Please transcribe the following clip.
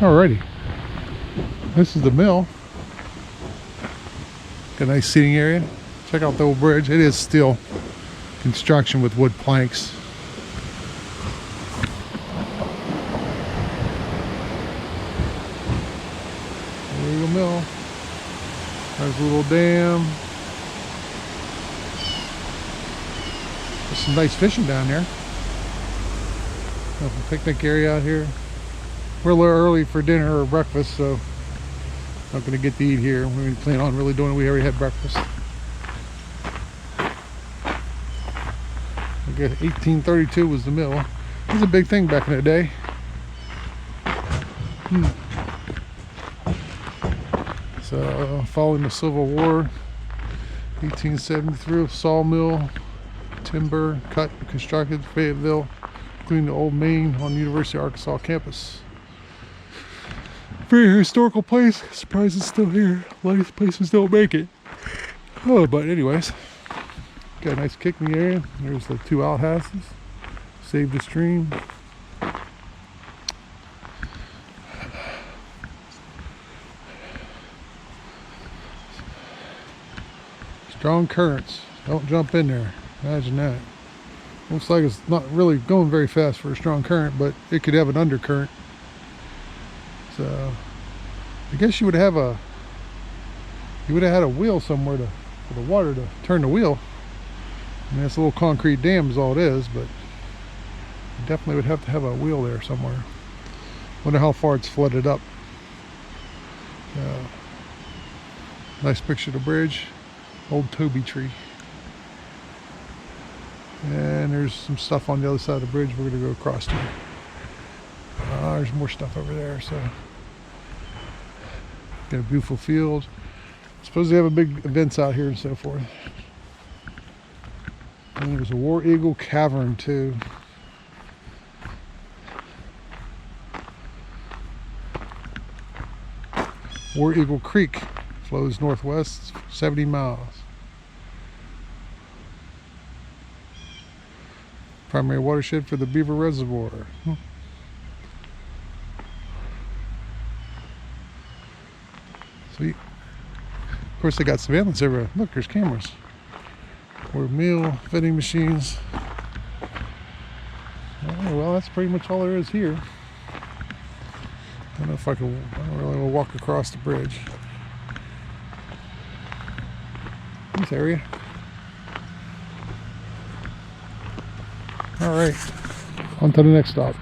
Alrighty, this is the mill. Got a nice seating area. Check out the old bridge. It is still construction with wood planks. There the mill. There's a little dam. There's some nice fishing down there. Got a picnic area out here. We're a little early for dinner or breakfast, so not going to get to eat here. We didn't plan on really doing it. We already had breakfast. I guess 1832 was the mill. It was a big thing back in the day. So, following the Civil War, 1873, sawmill, timber, cut, constructed, Fayetteville, including the old Main on the University of Arkansas campus. Very historical place. Surprised it's still here. A lot of these places don't make it. Oh, but anyways, got a nice kicking area. There's the two outhouses. Save the stream. Strong currents. Don't jump in there. Imagine that. Looks like it's not really going very fast for a strong current, but it could have an undercurrent. So I guess you would have had a wheel somewhere for the water to turn the wheel. I mean, it's a little concrete dam is all it is, but you definitely would have to have a wheel there somewhere. Wonder how far it's flooded up. Nice picture of the bridge. Old Toby tree. And there's some stuff on the other side of the bridge we're going to go across to. There's more stuff over there, so got a beautiful field. Suppose they have a big events out here and so forth. And there's a War Eagle Cavern too. War Eagle Creek flows northwest 70 miles. Primary watershed for the Beaver Reservoir. Sweet. Of course, they got surveillance everywhere. Look, there's cameras. Or meal vending machines. Oh, well, that's pretty much all there is here. I don't know if I don't really want to walk across the bridge. This area. All right, on to the next stop.